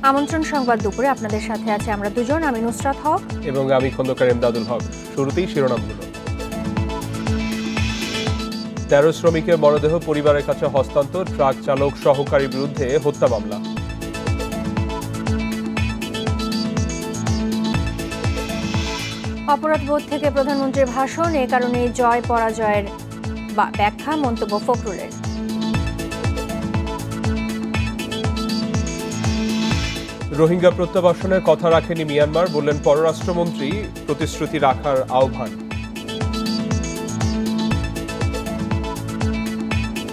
আমন্ত্রণ সংবাদ দুপুরে আপনাদের সাথে আছে আমরা দুজন, আমি নুসরাত হক এবং আমি খন্দকার এমদাদুল হক। শুরুতেই শিরোনামগুলো। 13 শ্রমিকের মরদেহ পরিবারের কাছে হস্তান্তর, ট্রাক চালক সহকারীর বিরুদ্ধে হত্যা মামলা। অপরাধবোধ থেকে প্রধানমন্ত্রীর ভাষণ, এ কারণে জয় পরাজয়ের ব্যাখ্যা, মন্তব্য ফখরুলের। রোহিঙ্গা প্রত্যাবাসনের কথা রাখেনি মিয়ানমার, বললেন পররাষ্ট্রমন্ত্রী, প্রতিশ্রুতি রাখার আহ্বান।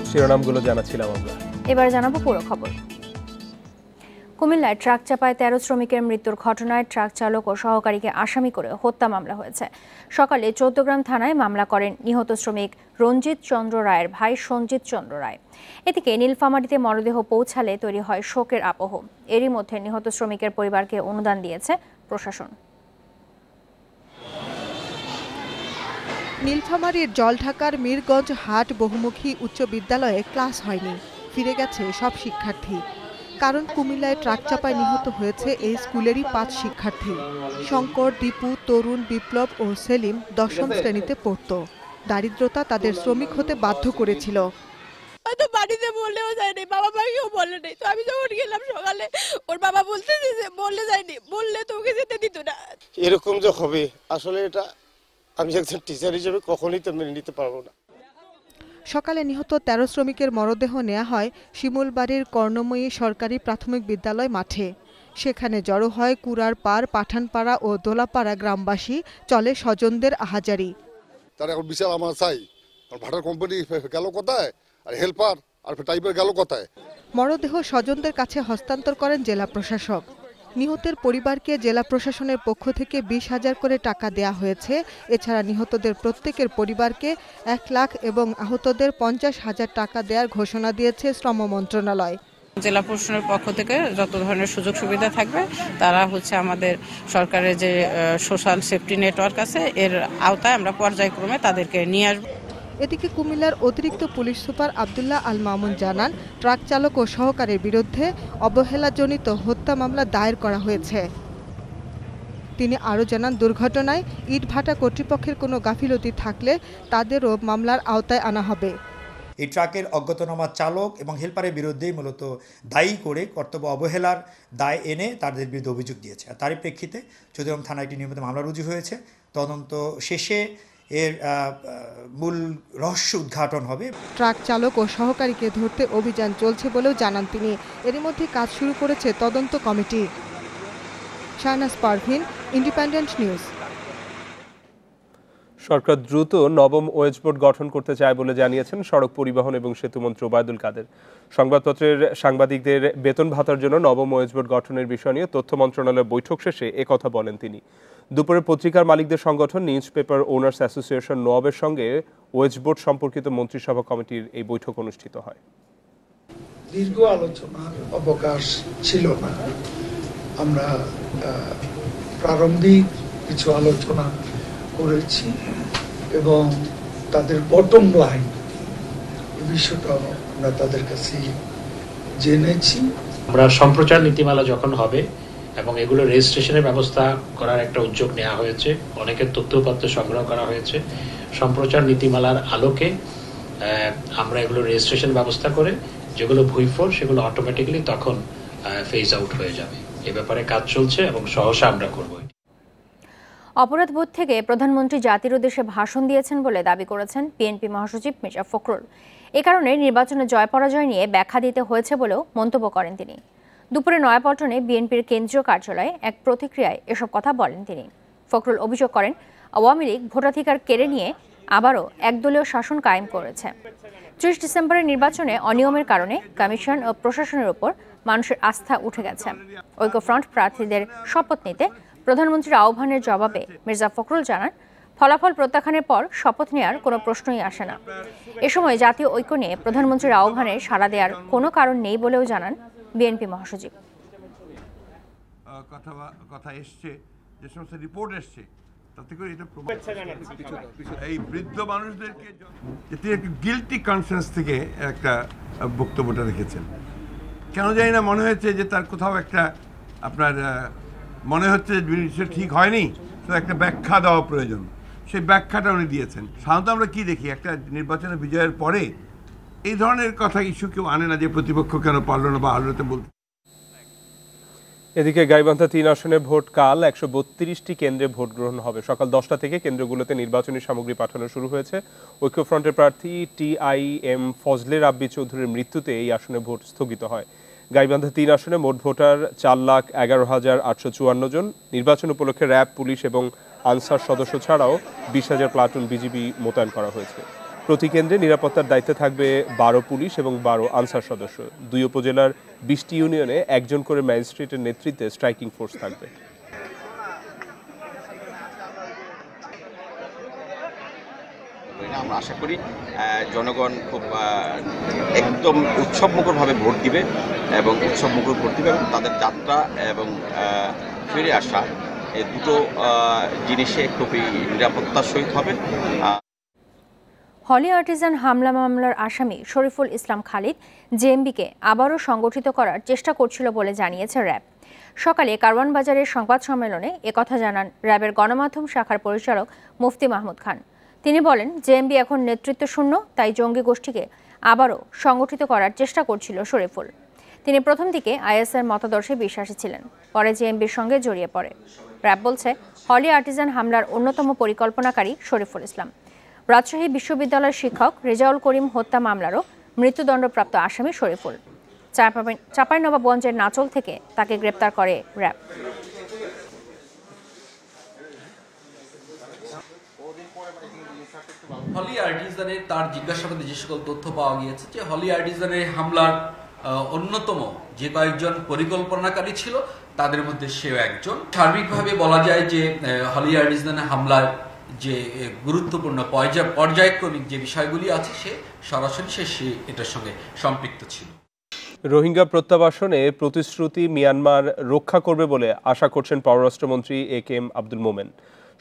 শিরোনামগুলো জানাচ্ছিলাম আমরা, এবার জানাবো পুরো খবর। কুমিল্লায় ট্রাক চাপায় 13 শ্রমিকের মৃত্যুর ঘটনায় ট্রাক চালক ও সহকারীকে আসামি করে হত্যা মামলা হয়েছে। সকালে চৌদ্দগ্রাম থানায় মামলা করেন নিহত শ্রমিক রঞ্জিত চন্দ্র রায়ের ভাই সঞ্জিত চন্দ্র রায়। এদিকে নীলফামারীতে মরদেহ পৌঁছালে তৈরি হয় শোকের আবহ। এরই মধ্যে নিহত শ্রমিকের পরিবারকে অনুদান দিয়েছে প্রশাসন। নীলফামারীর জলঢাকার মীরগঞ্জ হাট বহুমুখী উচ্চ বিদ্যালয়ে ক্লাস হয়নি, ফিরে গেছে সব শিক্ষার্থী। কারণ কুমিল্লায় ট্রাক চাপায় নিহত হয়েছে এই স্কুলেরই 5 শিক্ষার্থী। শঙ্কর, দীপু, তরুণ, বিপ্লব ও সেলিম 10ম শ্রেণীতে পড়ত। দারিদ্রতা তাদের শ্রমিক হতে বাধ্য করেছিল। হয়তো বাড়িতে বললেও যায়নি, বাবা মাকেও বলে নেই। তো আমি যখন গেলাম সকালে, ওর বাবা বলতে বললে যায়নি, বললে তো ওকে যেতে দিত না। এরকম যে হবে, আসলে এটা আমি একজন টিচার হিসেবে কখনোই তো মেনে নিতে পারবো না। সকালে নিহত 13 শ্রমিকের মরদেহ নেওয়া হয় শিমুলবাড়ির কর্ণময়ী সরকারি প্রাথমিক বিদ্যালয় মাঠে। সেখানে জড়ো হয় কুড়ার পাড়, পাঠানপাড়া ও দোলাপাড়া গ্রামবাসী। চলে স্বজনদের আহাজারি। তার এখন বিচার আমার চাই। ভাটার কোম্পানি গেল কোথায়, আর হেল্পার আর টাইপের গেল কোথায়? মরদেহ স্বজনদের কাছে হস্তান্তর করেন জেলা প্রশাসক। নিহতের পরিবারকে জেলা প্রশাসনের পক্ষ থেকে 20,000 করে টাকা দেয়া হয়েছে। এছাড়া নিহতদের প্রত্যেকের পরিবারকে 1 লাখ এবং আহতদের 50,000 টাকা দেওয়ার ঘোষণা দিয়েছে শ্রম মন্ত্রণালয়। জেলা প্রশাসনের পক্ষ থেকে যত ধরনের সুযোগ সুবিধা থাকবে তারা আমাদের সরকারের যে সোশ্যাল সেফটি নেটওয়ার্ক আছে এর আওতায় আমরা পর্যায়ক্রমে তাদেরকে নিয়ে আসবো। এদিকে কুমিল্লার অতিরিক্ত পুলিশ সুপার আব্দুল্লাহ আল মামুন জানান, ট্রাক চালক ও সহকারীর বিরুদ্ধে অবহেলাজনিত হত্যা মামলা দায়ের করা হয়েছে। তিনি আরও জানান, দুর্ঘটনায় ইটভাটা কর্তৃপক্ষের কোনো গাফিলতি থাকলে তাদেরও মামলার আওতায় আনা হবে। এই ট্রাকের অজ্ঞাতনামা চালক এবং হেলপারের বিরুদ্ধেই মূলত দায়ী করে কর্তব্য অবহেলার দায় এনে তাদের বিরুদ্ধে অভিযোগ দিয়েছে। তারই প্রেক্ষিতে চৌদ্দগ্রাম থানায় একটি নিয়মিত মামলা রুজু হয়েছে। তদন্ত শেষে এর মূল রহস্য উদ্ঘাটন হবে। ট্রাক চালক ও সহকারীকে ধরতে অভিযান চলছে বলেও জানান তিনি। এরই মধ্যে কাজ শুরু করেছে তদন্ত কমিটি। Shahnaz Parvin, independent news. সরকার দ্রুত নবম ওয়েজ বোর্ড গঠন করতে চায় বলে জানিয়েছেন সড়ক পরিবহন এবং সেতুমন্ত্রী ওবায়দুল কাদের। সংবাদপত্রের সাংবাদিকদের বেতন ভাতার জন্য নবম ওয়েজ বোর্ড গঠনের বিষয় নিয়ে তথ্য মন্ত্রণালয়ের বৈঠক শেষে একথা বলেন তিনি। দুপুরে পত্রিকার মালিকদের সংগঠন নিউজ পেপার ওনার্স অ্যাসোসিয়েশন নোয়াবের সঙ্গে ওয়েজ বোর্ড সম্পর্কিত মন্ত্রিসভা কমিটির এই বৈঠক অনুষ্ঠিত হয়। দীর্ঘ আলোচনার অবকাশ ছিল না। আমরা প্রারম্ভিক কিছু আলোচনা করেছি এবং তাদের বটম লাইন এই বিষয়টা আমরা তাদের কাছে জেনেছি। আমরা সম্প্রচার নীতিমালা যখন হবে এবং এগুলো রেজিস্ট্রেশনের ব্যবস্থা করার একটা উদ্যোগ নেওয়া হয়েছে, অনেকের তথ্যপত্র সংগ্রহ করা হয়েছে। সম্প্রচার নীতিমালার আলোকে আমরা এগুলো রেজিস্ট্রেশন ব্যবস্থা করে যেগুলো ভুইফোর সেগুলো অটোমেটিক্যালি তখন ফেজ আউট হয়ে যাবে। এ ব্যাপারে কাজ চলছে এবং সহসা আমরা করব। অপরাধবোধ থেকে প্রধানমন্ত্রী জাতির উদ্দেশ্যে ভাষণ দিয়েছেন বলে দাবি করেছেন বিএনপি মহাসচিব মির্জা ফখরুল। এ কারণে নির্বাচনে জয় পরাজয় নিয়ে ব্যাখ্যা দিতে হয়েছে বলেও মন্তব্য করেন তিনি। দুপুরে নয়াপল্টনে বিএনপির কেন্দ্রীয় কার্যালয়ে এক প্রতিক্রিয়ায় এসব কথা বলেন তিনি। ফখরুল অভিযোগ করেন, আওয়ামী লীগ ভোটাধিকার কেড়ে নিয়ে আবারও একদলীয় শাসন কায়েম করেছে। 30 ডিসেম্বরের নির্বাচনে অনিয়মের কারণে কমিশন ও প্রশাসনের উপর মানুষের আস্থা উঠে গেছে। ঐক্যফ্রন্ট প্রার্থীদের শপথ নিতে প্রধানমন্ত্রীর আহ্বানের জবাবে মির্জা ফখরুল জানান, ফলাফল প্রত্যাখ্যানের পর শপথ নেওয়ার কোনো প্রশ্নই আসে না। এ সময় জাতীয় ঐক্য নিয়ে প্রধানমন্ত্রীর আহ্বানে সাড়া দেওয়ার কোনো কারণ নেই বলেও জানান বিএনপি মহাসচিব। কথা এসছে, যে সমস্ত রিপোর্ট এসছে তাতে করে এটা এই বৃদ্ধ মানুষদেরকে একটা গিল্টি কনসিয়েন্স থেকে একটা বক্তব্যটা রেখেছেন। কেন জানি না মনে হয়েছে যে তার কোথাও একটা আপনার মনে হচ্ছে জিনিসটা ঠিক হয়নি, তো একটা ব্যাখ্যা দেওয়া প্রয়োজন, সেই ব্যাখ্যাটা উনি দিয়েছেন। সাধারণত আমরা কি দেখি, একটা নির্বাচনে বিজয়ের পরে এই ধরনের কথা ইস্যু কেউ আনে না যে প্রতিপক্ষ কেন পারল না বা আলোতে বলতে। এদিকে গাইবান্ধা 3 আসনে ভোট কাল 132টি কেন্দ্রে ভোট গ্রহণ হবে। সকাল 10টা থেকে কেন্দ্রগুলোতে নির্বাচনী সামগ্রী পাঠানো শুরু হয়েছে। ঐক্যফ্রন্টের প্রার্থী TIM ফজলে রাব্বি চৌধুরীর মৃত্যুতে এই আসনে ভোট স্থগিত হয়। গাইবান্ধা 3 আসনে মোট ভোটার 4,11,854 জন। নির্বাচন উপলক্ষে র্যাব, পুলিশ এবং আনসার সদস্য ছাড়াও 20,000 প্লাটুন বিজিবি মোতায়েন করা হয়েছে। প্রতি কেন্দ্রে নিরাপত্তার দায়িত্বে থাকবে 12 পুলিশ এবং 12 আনসার সদস্য। 2 উপজেলার 20টি ইউনিয়নে একজন করে ম্যাজিস্ট্রেটের নেতৃত্বে স্ট্রাইকিং ফোর্স থাকবে। আমরা আশা করি জনগণ খুব একদম উৎসবমুখরভাবে ভোট দিবে এবং উৎসবমুখর ভোট দিবে এবং তাদের যাত্রা এবং ফিরে আসা এই দুটো জিনিসে খুবই নিরাপত্তার সহিত হবে। হলি আর্টিজান হামলা মামলার আসামি শরীফুল ইসলাম খালিদ জেএমবিকে আবারও সংগঠিত করার চেষ্টা করছিল বলে জানিয়েছে র্যাব। সকালে কারওয়ান বাজারের সংবাদ সম্মেলনে একথা জানান র্যাবের গণমাধ্যম শাখার পরিচালক মুফতি মাহমুদ খান। তিনি বলেন, জেএমবি এখন নেতৃত্ব শূন্য, তাই জঙ্গি গোষ্ঠীকে আবারও সংগঠিত করার চেষ্টা করছিল শরীফুল। তিনি প্রথম দিকে আইএসের মতাদর্শে বিশ্বাসী ছিলেন, পরে জেএমবির সঙ্গে জড়িয়ে পড়ে। র্যাব বলছে, হলি আর্টিজান হামলার অন্যতম পরিকল্পনাকারী শরীফুল ইসলাম। রাজশাহী বিশ্ববিদ্যালয়ের শিক্ষক রেজাউল করিম হত্যা মামলারও মৃত্যুদণ্ডপ্রাপ্ত আসামি শরীফুল। চাঁপাইনবাবগঞ্জের নাচল থেকে তাকে গ্রেপ্তার করে র্যাব। হলি আর্টিজানে তার জিজ্ঞাসাবাদে যে সকল তথ্য পাওয়া গিয়েছে যে হলি আর্টিজানের হামলার অন্যতম যে কয়েকজন পরিকল্পনাকারী ছিল তাদের মধ্যে সেও একজন। সার্বিকভাবে বলা যায় যে হলি আর্টিজানের হামলার যে গুরুত্বপূর্ণ পর্যায়ক্রমিক যে বিষয়গুলি আছে সে সরাসরি সে এটার সঙ্গে সম্পৃক্ত ছিল। রোহিঙ্গা প্রত্যাবাসনে প্রতিশ্রুতি মিয়ানমার রক্ষা করবে বলে আশা করছেন পররাষ্ট্রমন্ত্রী AK-M আব্দুল মোমেন।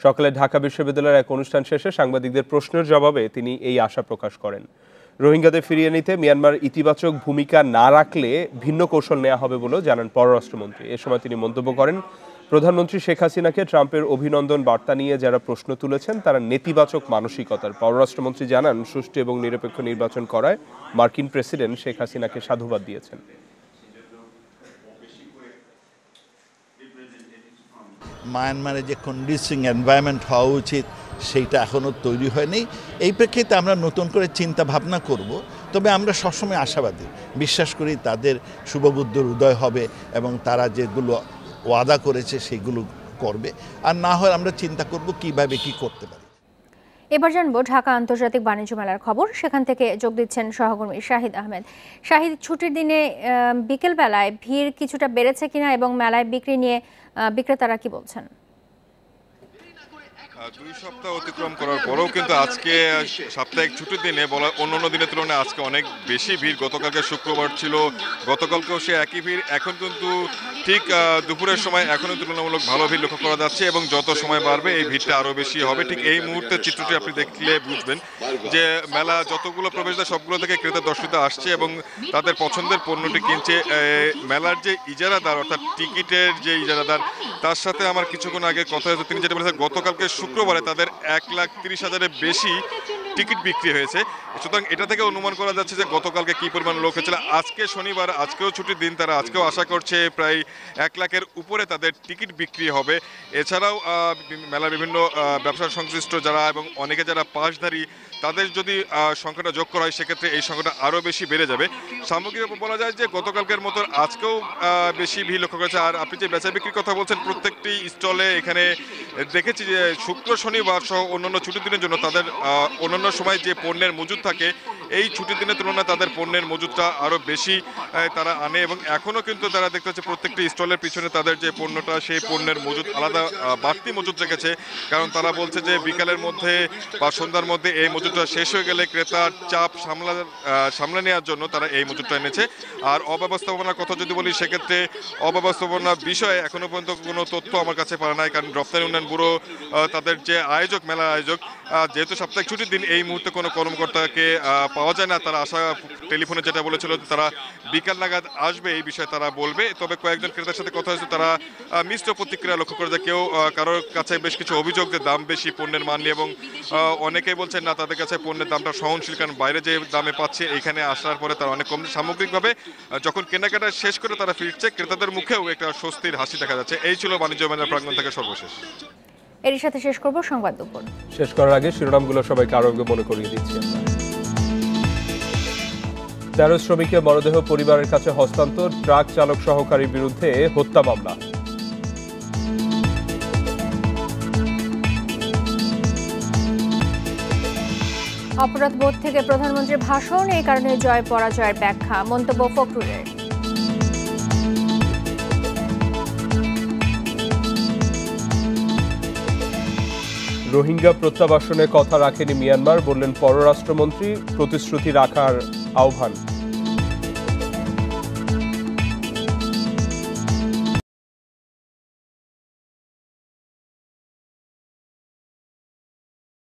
সকালে ঢাকা বিশ্ববিদ্যালয়ের এক অনুষ্ঠান শেষে সাংবাদিকদের প্রশ্নের জবাবে তিনি এই আশা প্রকাশ করেন। রোহিঙ্গাদের ফিরিয়ে নিতে মিয়ানমার ইতিবাচক ভূমিকা না রাখলে ভিন্ন কৌশল নেওয়া হবে বলেও জানান পররাষ্ট্রমন্ত্রী। এ সময় তিনি মন্তব্য করেন, প্রধানমন্ত্রী শেখ হাসিনাকে ট্রাম্পের অভিনন্দন বার্তা নিয়ে যারা প্রশ্ন তুলেছেন তারা নেতিবাচক মানসিকতার। পররাষ্ট্রমন্ত্রী জানান, সুষ্ঠু এবং নিরপেক্ষ নির্বাচন করায় মার্কিন প্রেসিডেন্ট শেখ হাসিনাকে সাধুবাদ দিয়েছেন। মায়ানমারে যে কন্ডিশিং এনভায়রনমেন্ট হওয়া উচিত সেইটা এখনও তৈরি হয়নি। এই প্রেক্ষিতে আমরা নতুন করে চিন্তা ভাবনা করব। তবে আমরা সবসময় আশাবাদী, বিশ্বাস করি তাদের শুভবুদ্ধির উদয় হবে এবং তারা যেগুলো ওয়াদা করেছে সেগুলো করবে। আর না হয় আমরা চিন্তা করব কিভাবে কি করতে পারি। এবার জানবো ঢাকা আন্তর্জাতিক বাণিজ্য মেলার খবর। সেখান থেকে যোগ দিচ্ছেন সহকর্মী শাহিদ আহমেদ। শাহিদ, ছুটির দিনে বিকেল বেলায় ভিড় কিছুটা বেড়েছে কিনা এবং মেলায় বিক্রি নিয়ে বিক্রেতারা কি বলছেন? 2 সপ্তাহ অতিক্রম করার পরেও কিন্তু আজকে সাপ্তাহিক ছুটির দিনে বলা অন্যান্য দিনের তুলনায় আজকে অনেক বেশি ভিড়। গতকালকে শুক্রবার ছিল, গতকালকেও সে একই ভিড়। এখন কিন্তু ঠিক দুপুরের সময় এখনও তুলনামূলক ভালো ভিড় লক্ষ্য করা যাচ্ছে এবং যত সময় বাড়বে এই ভিড়টা আরও বেশি হবে। ঠিক এই মুহূর্তে চিত্রটি আপনি দেখলে বুঝবেন যে মেলা যতগুলো প্রবেশদ্বার সবগুলো থেকে ক্রেতা দর্শিতা আসছে এবং তাদের পছন্দের পণ্যটি কিনছে। মেলার যে ইজারাদার অর্থাৎ টিকিটের যে ইজারাদার তার সাথে আমার কিছুক্ষণ আগে কথা হয়েছে, তিনি যেটা বলেছেন গতকালকে শুক্রবারে তাদের 1,30,000-এর বেশি টিকিট বিক্রি হয়েছে। সুতরাং এটা থেকে অনুমান করা যাচ্ছে যে গতকালকে কি পরিমাণ লোক হয়েছিল। আজকে শনিবার, আজকেও ছুটির দিন, তারা আজকেও আশা করছে প্রায় 1 লাখের উপরে তাদের টিকিট বিক্রি হবে। এছাড়াও মেলার বিভিন্ন ব্যবসা সংশ্লিষ্ট যারা এবং অনেকে যারা পাসধারী তাদের যদি সংখ্যাটা যোগ করা হয় সেক্ষেত্রে এই সংখ্যাটা আরও বেশি বেড়ে যাবে। সামগ্রিক বলা যায় যে গতকালকের মতো আজকেও বেশি ভিড় লক্ষ্য করেছে। আর আপনি যে বেচা বিক্রির কথা বলছেন, প্রত্যেকটি স্টলে এখানে দেখেছি যে শুক্র শনিবার সহ অন্যান্য ছুটির দিনের জন্য তাদের অন্যান্য সময় যে পণ্যের মজুদ থাকে এই ছুটির দিনের তুলনায় তাদের পণ্যের মজুদটা আরও বেশি তারা আনে এবং এখনও কিন্তু তারা দেখতে পাচ্ছে প্রত্যেকটি স্টলের পিছনে তাদের যে পণ্যটা সেই পণ্যের মজুদ আলাদা বাড়তি মজুদ রেখেছে। কারণ তারা বলছে যে বিকালের মধ্যে বা সন্ধ্যার মধ্যে এই মজুদটা শেষ হয়ে গেলে ক্রেতার চাপ সামলে নেওয়ার জন্য তারা এই মজুদটা এনেছে। আর অব্যবস্থাপনার কথা যদি বলি সেক্ষেত্রে অব্যবস্থাপনার বিষয়ে এখনও পর্যন্ত কোনো তথ্য আমার কাছে পাওয়া নাই, কারণ রপ্তানি উন্নয়ন ব্যুরো তাদের যে আয়োজক মেলার আয়োজক যেহেতু সাপ্তাহিক ছুটির দিন এই মুহূর্তে কোনো কর্মকর্তাকে পাওয়া যায় না। তারা আশা টেলিফোনে যেটা বলেছিল তারা বিকাল নাগাদ আসবে, এই বিষয়ে তারা বলবে। তবে কয়েকজন ক্রেতার সাথে কথা হয়েছে, তারা মিশ্র প্রতিক্রিয়া লক্ষ্য করে যে কেউ কারোর কাছে বেশ কিছু অভিযোগ যে দাম বেশি পণ্যের মান নিয়ে, এবং অনেকেই বলছেন না তাদের কাছে পণ্যের দামটা সহনশীল, কারণ বাইরে যে দামে পাচ্ছে এখানে আসার পরে তারা অনেক কম। সামগ্রিকভাবে যখন কেনাকাটা শেষ করে তারা ফিরছে, ক্রেতাদের মুখেও একটা স্বস্তির হাসি দেখা যাচ্ছে। এই ছিল বাণিজ্য মেলার প্রাঙ্গণ থেকে সর্বশেষ। এর সাথে শেষ করব সংবাদ দুপুর। শেষ করার আগে শিরোনামগুলো সবাইকে আরো মনে করিয়ে দিচ্ছি। 13 শ্রমিকের মরদেহ পরিবারের কাছে হস্তান্তর, ট্রাক চালক সহকারীর বিরুদ্ধে হত্যা মামলা। অপরাধবোধ থেকে প্রধানমন্ত্রীর ভাষণ, এই কারণে জয় পরাজয়ের ব্যাখ্যা, মন্তব্য ফখরুলের। রোহিঙ্গা প্রত্যাবাসনে কথা রাখেনি মিয়ানমার, বললেন পররাষ্ট্রমন্ত্রী, প্রতিশ্রুতি রাখার আহ্বান।